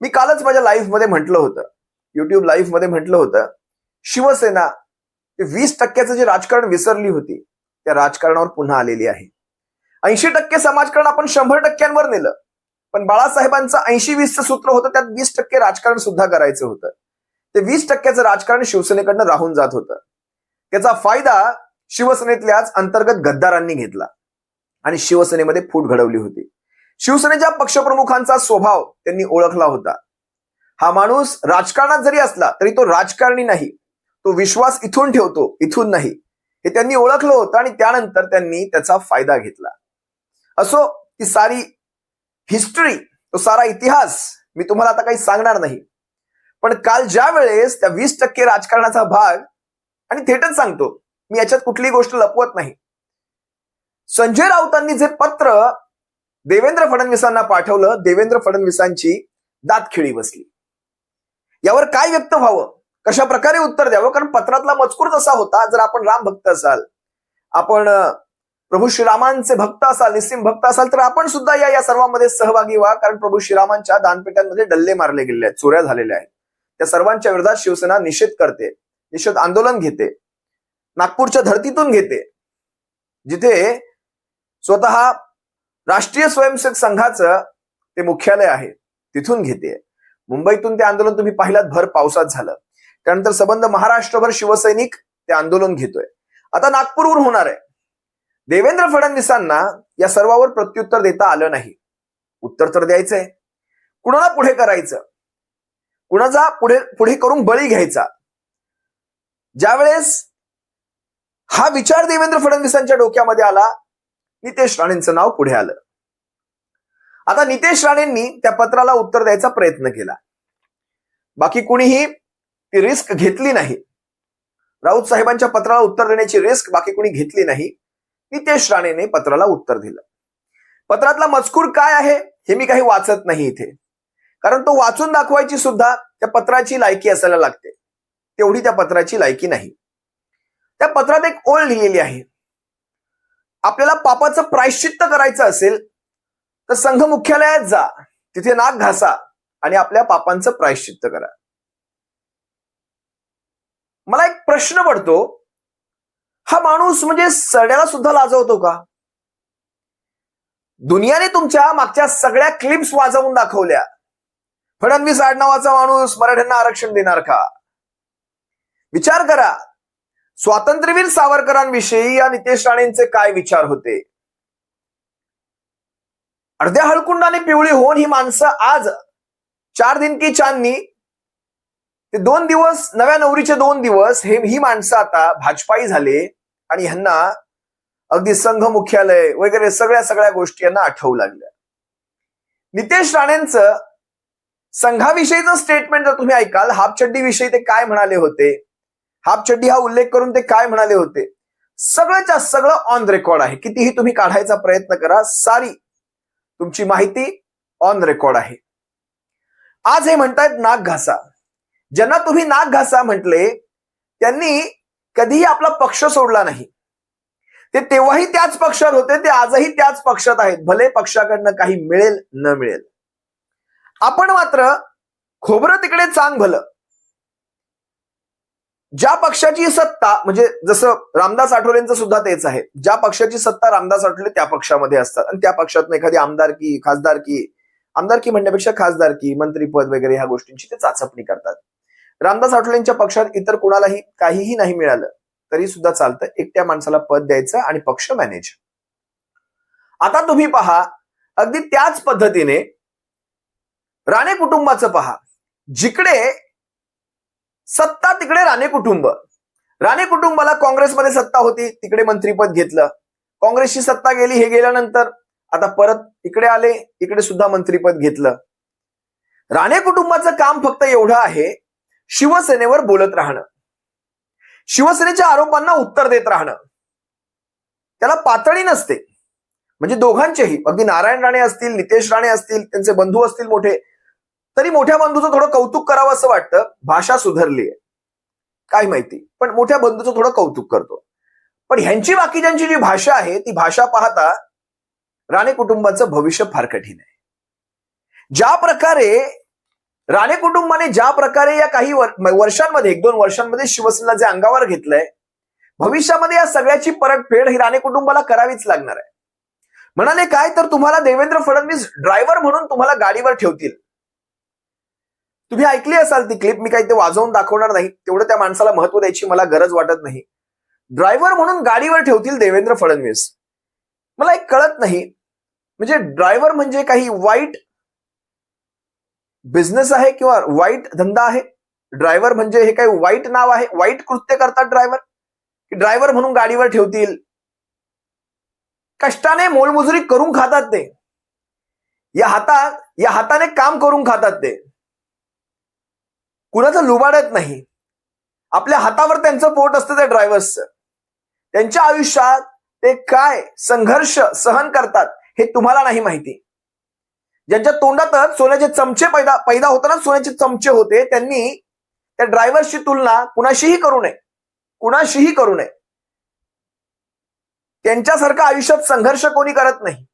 मी कालच माझ्या लाईव्ह मध्ये म्हटलं होतं, युट्यूब लाईव्ह मध्ये म्हटलं होतं, शिवसेना 20% जे राजकारण विसरली होती त्या राजकारणावर पुन्हा आलेली आहे. 80% समाजकारण आपण 100%वर नेलं, पण बाळासाहेबांचं 80-20चं सूत्र होतं, त्यात 20% राजकारण सुद्धा करायचं होतं. ते 20%चं राजकारण शिवसेनेकडनं राहून जात होतं. त्याचा फायदा शिवसेनेतल्याच अंतर्गत गद्दारांनी घेतला आणि शिवसेनेमध्ये फूट घडवली होती. शिवसेनेच्या पक्षप्रमुखांचा स्वभाव त्यांनी ओळखला होता. हा माणूस राजकारणात जरी असला तरी तो राजकारणी नाही, तो विश्वास इथून ठेवतो, इथून नाही, हे त्यांनी ओळखलं होतं आणि त्यानंतर त्यांनी त्याचा फायदा घेतला. असो, ती सारी हिस्ट्री, तो सारा इतिहास मी तुम्हाला आता काही सांगणार नाही. पण काल ज्या वेळेस त्या 20% राजकारणाचा भाग, आणि थेटच सांगतो, मी याच्यात कुठलीही गोष्ट लपवत नाही, संजय राऊतांनी जे पत्र देवेंद्र फडणवीसांना पाठवलं, देवेंद्र फडणवीसांची दातखिळी बसली. यावर काय व्यक्त व्हावं, कशा प्रकारे उत्तर द्यावं, कारण पत्रातला मजकूर तसा होता, जर आपण राम भक्त असाल, आपण प्रभू श्रीरामांचे भक्त असाल, निस्सिम भक्त असाल, तर आपण सुद्धा या सर्वांमध्ये सहभागी व्हा, कारण प्रभू श्रीरामांच्या दानपेट्यांमध्ये डल्ले मारले गेले आहेत, चोऱ्या झालेल्या आहेत. त्या सर्वांच्या विरोधात शिवसेना निषेध करते, निषेध आंदोलन घेते, नागपूरच्या धर्तीतून घेते, जिथे स्वतः राष्ट्रीय स्वयंसेवक संघाचं ते मुख्यालय आहे तिथून घेते. मुंबईतून ते आंदोलन तुम्ही पाहिलात, भर पावसात झालं. त्यानंतर संबंध महाराष्ट्रभर शिवसैनिक ते आंदोलन घेतोय. आता नागपूरवरून होणार आहे. देवेंद्र फडणवीसांना या सर्वावर प्रत्युत्तर देता आलं नाही. उत्तर तर द्यायचंय, कुणाला पुढे करायचं, कुणाचा पुढे करून बळी घ्यायचा. ज्यावेळेस हा विचार देवेंद्र फडणवीसांच्या डोक्यामध्ये आला, नितेश राणेंचं नाव पुढे आलं. आता नितेश राणेंनी त्या पत्राला उत्तर द्यायचा प्रयत्न केला. बाकी कुणीही ती रिस्क घेतली नाही. राऊत साहेबांच्या पत्राला उत्तर देण्याची रिस्क बाकी कुणी घेतली नाही. नितेश राणेने पत्राला उत्तर दिलं. पत्रातला मजकूर काय आहे हे मी काही वाचत नाही इथे, कारण तो वाचून दाखवायची सुद्धा त्या पत्राची लायकी असायला लागते. तेवढी त्या पत्राची लायकी नाही. त्या पत्रात एक ओळ लिहिलेली आहे, आपल्याला पापाचं प्रायश्चित्त करायचं असेल तर संघ मुख्यालयात जा, तिथे नाक घासा आणि आपल्या पापांचं प्रायश्चित्त करा. मला एक प्रश्न पडतो, हा माणूस म्हणजे सड्याला सुद्धा लाजवतो का? दुनियाने तुमच्या मागच्या सगळ्या क्लिप्स वाजवून दाखवल्या. फडणवीस आडनावाचा माणूस मराठ्यांना आरक्षण देणार का? विचार करा, स्वातंत्र्यवीर सावरकरांविषयी या नितेश राणेंचे काय विचार होते? अर्ध्या हळकुंडाने पिवळी होऊन ही माणसं आज 4 दिन की चांदनी, ते 2 दिवस, नव्या नवरीचे 2 दिवस, ही माणसं आता भाजपाई झाले आणि ह्यांना अगदी संघ मुख्यालय वगैरे सगळ्या गोष्टी यांना आठवू लागल्या. नितेश राणेंचं संघाविषयीचं स्टेटमेंट जर तुम्ही ऐकाल, हाफचड्डी विषयी ते काय म्हणाले होते, हाफचड्डी हा उल्लेख करून ते काय म्हणाले होते, सगळंच्या सगळं ऑन रेकॉर्ड आहे. कितीही तुम्ही काढायचा प्रयत्न करा, सारी तुमची माहिती ऑन रेकॉर्ड आहे. आज हे म्हणतायत नाक घासा. ज्यांना तुम्ही नाक घासा म्हटले त्यांनी कधीही आपला पक्ष सोडला नाही. ते तेव्हाही त्याच पक्षात होते, ते आजही त्याच पक्षात आहेत, भले पक्षाकडनं काही मिळेल न मिळेल. आपण मात्र खोबरं तिकडे चांग भलं. ज्या पक्षाची सत्ता, म्हणजे जसं रामदास आठवलेंचं सुद्धा तेच आहे, ज्या पक्षाची सत्ता रामदास आठवले त्या पक्षामध्ये असतात आणि त्या पक्षातून एखादी आमदारकी, खासदारकी, आमदारकी म्हणण्यापेक्षा खासदारकी, मंत्रीपद वगैरे ह्या गोष्टींची ते चाचपणी करतात. रामदास आठवलेंच्या पक्षात इतर कुणालाही काहीही नाही मिळालं तरी सुद्धा चालतं, एकट्या माणसाला पद द्यायचं आणि पक्ष मॅनेज. आता तुम्ही पहा, अगदी त्याच पद्धतीने राणे कुटुंबाचं पहा. जिकडे सत्ता तिकडे राणे कुटुंब. राणे कुटुंबाला काँग्रेसमध्ये सत्ता होती, तिकडे मंत्रीपद घेतलं. काँग्रेसची सत्ता गेली, हे गेल्यानंतर आता परत इकडे आले, इकडे सुद्धा मंत्रीपद घेतलं. राणे कुटुंबाचं काम फक्त एवढं आहे, शिवसेनेवर बोलत राहणं, शिवसेनेच्या आरोपांना उत्तर देत राहणं. त्याला पातळी नसते. म्हणजे दोघांचेही, अगदी नारायण राणे असतील, नितेश राणे असतील, त्यांचे बंधू असतील मोठे, तरी मोठ्या बंधूचं थोडं कौतुक करावं असं वाटतं. भाषा सुधारलीय काय माहिती, पण मोठ्या बंधूचं थोडं कौतुक करतो. पण ह्यांची बाकीच्यांची जी भाषा आहे ती भाषा पाहता राणे कुटुंबाचं भविष्य फार कठीण आहे. ज्या प्रकारे राणे कुटुंबाने ज्या प्रकारे या काही वर्षांमध्ये 1-2 वर्षांमध्ये शिवसेनेला जे अंगावर घेतलंय, भविष्यामध्ये या सगळ्याची परतफेड ही राणे कुटुंबाला करावीच लागणार आहे. म्हणाले काय तर तुम्हाला देवेंद्र फडणवीस ड्रायव्हर म्हणून तुम्हाला गाडीवर ठेवतील. तुम्ही ऐकली असाल ती क्लिप, मी काही ते वाजवून दाखवणार नाही, तेवढं त्या माणसाला महत्व द्यायची मला गरज वाटत नाही. ड्रायव्हर म्हणून गाडीवर ठेवतील देवेंद्र फडणवीस. मला एक कळत नाही, म्हणजे ड्रायव्हर म्हणजे काही वाईट बिझनेस आहे किंवा वाईट धंदा आहे? ड्रायव्हर म्हणजे हे काही वाईट नाव आहे? वाईट कृत्य करतात ड्रायव्हर? की ड्रायव्हर म्हणून गाडीवर ठेवतील? कष्टाने मोलमजुरी करून खातात ते, या हाताने काम करून खातात ते, कुणाचं लुबाडत नाही. आपल्या हातावर त्यांचं पोट असतं त्या ड्रायव्हर्सचं. त्यांच्या आयुष्यात ते काय संघर्ष सहन करतात हे तुम्हाला नाही माहिती. ज्यांच्या तोंडातच सोन्याचे चमचे पैदा होताना सोन्याचे चमचे होते, त्यांनी त्या ड्रायव्हरची तुलना कुणाशीही करू नये. त्यांच्यासारखं आयुष्यात संघर्ष कोणी करत नाही.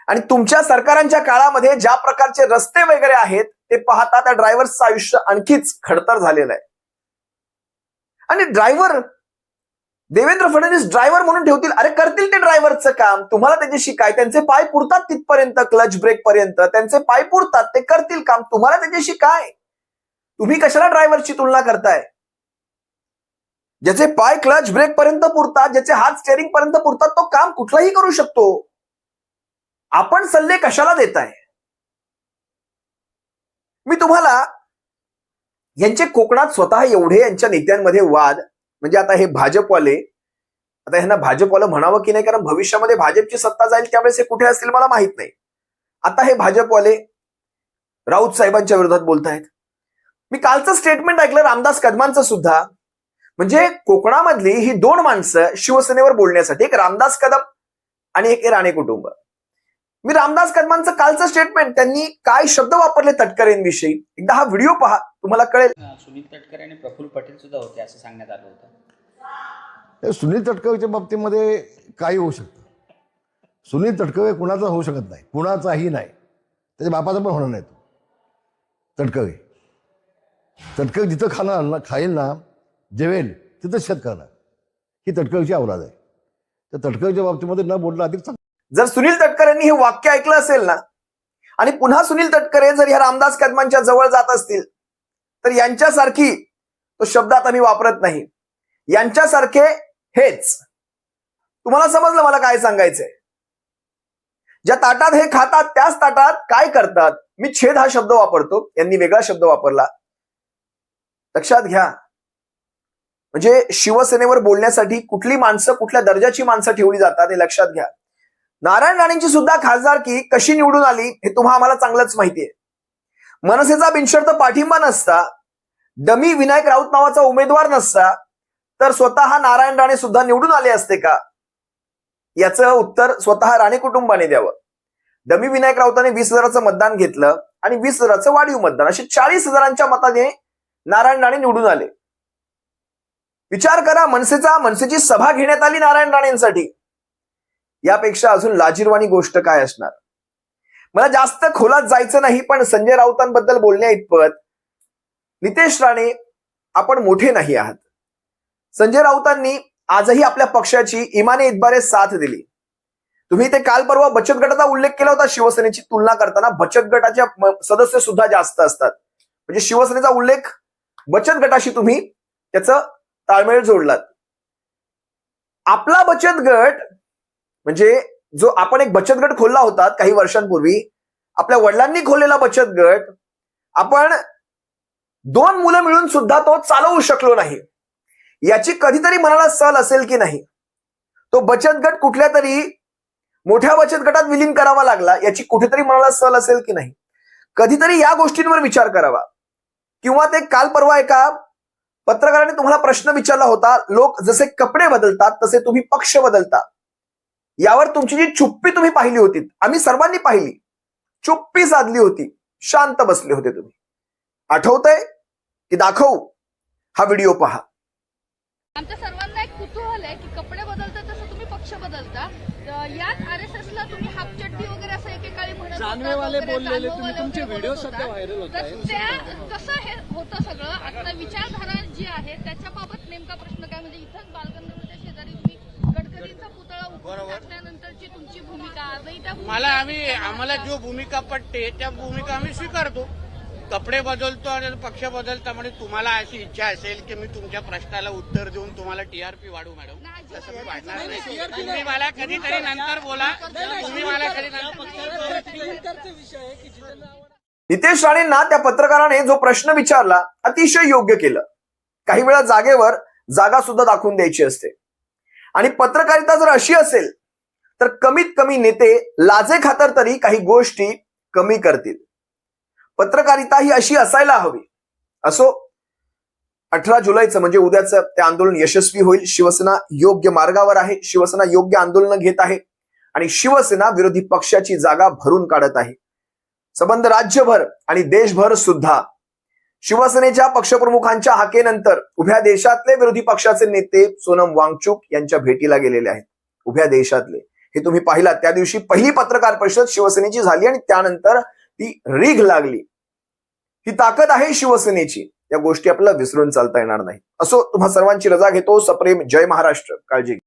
आणि तुमच्या सरकारांच्या काळामध्ये ज्या प्रकारचे रस्ते वगैरे आहेत ते पाहता त्या ड्रायव्हरचं आयुष्य आणखीच खडतर झालेलं आहे. आणि ड्रायव्हर देवेंद्र फडणवीस ड्रायव्हर म्हणून ठेवतील. अरे करतील ते ड्रायव्हरचं काम, तुम्हाला त्याच्याशी काय? त्यांचे पाय पुरतात तिथपर्यंत, क्लच ब्रेक पर्यंत त्यांचे पाय पुरतात, ते करतील काम, तुम्हाला त्याच्याशी काय? तुम्ही कशाला ड्रायव्हरची तुलना करताय? ज्याचे पाय क्लच ब्रेक पर्यंत पुरतात, ज्याचे हात स्टेअरिंग पर्यंत पुरतात, तो काम कुठलाही करू शकतो. आपण सल्ले कशाला देताय? मी तुम्हाला यांचे कोकणात स्वतः एवढे यांच्या नेत्यांमध्ये वाद, म्हणजे आता हे भाजपवाले, आता ह्यांना भाजपवालं म्हणावं की नाही, कारण भविष्यामध्ये भाजपची सत्ता जाईल त्यावेळेस हे कुठे असतील मला माहित नाही. आता हे भाजपवाले राऊत साहेबांच्या विरोधात बोलतायत. मी कालचं स्टेटमेंट ऐकलं रामदास कदमांचं सुद्धा. म्हणजे कोकणामधली ही 2 माणसं शिवसेनेवर बोलण्यासाठी, एक रामदास कदम आणि एक राणे कुटुंब. मी रामदास कदमांचं कालचं स्टेटमेंट, त्यांनी काय शब्द वापरले तटकरेंविषयी, एकदा हा व्हिडिओ पहा, तुम्हाला कळेल. सुनील तटकरे आणि प्रफुल्ल पटेल सुद्धा होते असं सांगण्यात आलं होतं. सुनील तटकरेच्या बाबतीमध्ये काही होऊ शकतं. सुनील तटकरे कुणाचा होऊ शकत नाही, कुणाचाही नाही, त्याच्या बापाचा पण होणार नाही. तो तटकरे जिथं खाईल ना, जेवेल तिथं शेत करणार, ही तटकरेची औलाद आहे. तर तटकरेच्या बाबतीमध्ये न बोलणं अधिक चांगलं. जर सुनील तटकरेंनी हे वाक्य ऐकलं असेल ना, आणि पुन्हा सुनील तटकरे जर ह्या रामदास कदमांच्या जवळ जात असतील, तर यांच्यासारखी, तो शब्द आता मी वापरत नाही, यांच्यासारखे हेच. तुम्हाला समजलं मला काय सांगायचंय? ज्या ताटात हे खातात त्याच ताटात काय करतात. मी छेद हा शब्द वापरतो, यांनी वेगळा शब्द वापरला. लक्षात घ्या. म्हणजे शिवसेनेवर बोलण्यासाठी कुठली माणसं, कुठल्या दर्जाची माणसं ठेवली जातात हे लक्षात घ्या. नारायण राणेंची सुद्धा खासदारकी कशी निवडून आली हे तुम्हाला आम्हाला चांगलंच माहितीये. मनसेचा बिनशर्त पाठिंबा नसता, डमी विनायक राऊत नावाचा उमेदवार नसता, तर स्वतः नारायण राणे सुद्धा निवडून आले असते का? याचं उत्तर स्वतः राणे कुटुंबाने द्यावं. डमी विनायक राऊतांनी 20,000चं मतदान घेतलं आणि 20,000चं वाढीव मतदान, असे 40,000च्या मताने नारायण राणे निवडून आले. विचार करा, मनसेची सभा घेण्यात आली नारायण राणेंसाठी. यापेक्षा अजून लाजिरवाणी गोष्ट काय असणार? मला जास्त खोलात जायचं नाही, पण संजय राऊतांबद्दल बोलण्या इतपत नितेश राणे आपण मोठे नाही आहात. संजय राऊतांनी आजही आपल्या पक्षाची इमाने इतबारे साथ दिली. तुम्ही ते काल परवा बचत गटाचा उल्लेख केला होता. शिवसेनेची तुलना करताना बचत गटाच्या सदस्य सुद्धा जास्त असतात. म्हणजे शिवसेनेचा उल्लेख बचत गटाशी तुम्ही त्याचं ताळमेळ जोडलात. आपला बचत गट म्हणजे जो आपण एक बचत गट खोलला होता काही वर्षांपूर्वी, आपल्या वडिलांनी खोललेला बचत गट, आपण 2 मुलं मिळून सुद्धा तो चालवू शकलो नाही. याची कधीतरी मनाला सल असेल की नाही? तो बचत गट कुठल्या तरी मोठ्या बचत गटात विलीन करावा लागला, याची कुठेतरी मनाला सल असेल की नाही? कधीतरी या गोष्टींवर विचार करावा. किंवा ते काल परवा एका पत्रकाराने तुम्हाला प्रश्न विचारला होता, लोक जसे कपडे बदलतात तसे तुम्ही पक्ष बदलता. यावर तुमची जी चुप्पी तुम्ही पाहिली होती, आम्ही सर्वांनी पाहिली, चुप्पी साधली होती, शांत बसले होते तुम्ही. आठवतंय की दाखवू? हा व्हिडिओ पहा. आमच्या सर्वांना एक कुतूहल आहे की कपडे बदलतात तसं तुम्ही पक्ष पक्ष बदलता, याच RSS ला तुम्ही हापचड्डी वगैरे असं एकेकाळी म्हणत होता, जानवेवाले वगैरे, बोललेले जानवेवाले तुम्ही तुमचे वगैरे व्हिडिओ बोलत सध्या होता. व्हायरल होत तर आहेत. त्या कसं हे होतं सगळं, आता विचारधारा जी आहे त्याच्याबाबत नेमका प्रश्न काय, म्हणजे इथंच बालगंधर्वच्या शेजारी तुम्ही गडकरींचा पुतळा उचलून टाकल्यानंतरची तुमची भूमिका आजही त्या आम्हाला जो भूमिका पटते त्या भूमिका आम्ही स्वीकारतो. कपडे बदलतो आणि पक्ष बदलता म्हणजे तुम्हाला अशी इच्छा असेल की मी तुमच्या प्रश्नाला उत्तर देऊन तुम्हाला TRP वाढू मॅडम, तसं मी वाढणार नाही. तुम्ही मला कधीतरी नंतर बोला, तुम्ही मला कधी नंतर विषय आहे की जितेंद्र आव्हाड नितेश राणेंना त्या पत्रकाराने जो प्रश्न विचारला अतिशय योग्य केलं. काही वेळा जागेवर जागा सुद्धा दाखवून द्यायची असते आणि पत्रकारिता जर अशी असेल तर कमीत कमी नेते लाजे खातर तरी काही गोष्टी कमी करतील. पत्रकारिता ही अशी असायला हवी. असो, 18 जुलैचं म्हणजे उद्याचं ते आंदोलन यशस्वी होईल. शिवसेना योग्य मार्गावर आहे, शिवसेना योग्य आंदोलन घेत आहे आणि शिवसेना विरोधी पक्षाची जागा भरून काढत आहे. संबंध राज्यभर आणि देशभर सुद्धा शिवसेनेच्या पक्षप्रमुखांच्या हाकेनंतर उभ्या देशातले विरोधी पक्षाचे नेते सोनम वांगचुक यांच्या भेटीला गेलेले आहेत. उभ्या देशातले हे तुम्ही पाहिलात. त्या दिवशी पहिली पत्रकार परिषद शिवसेनेची झाली आणि त्यानंतर ती रीघ लागली. ही ताकद आहे शिवसेनेची. या गोष्टी आपल्याला विसरून चालता येणार नाही. असो, तुम्हा सर्वांची रजा घेतो. सप्रेम जय महाराष्ट्र. काळजी घ्या.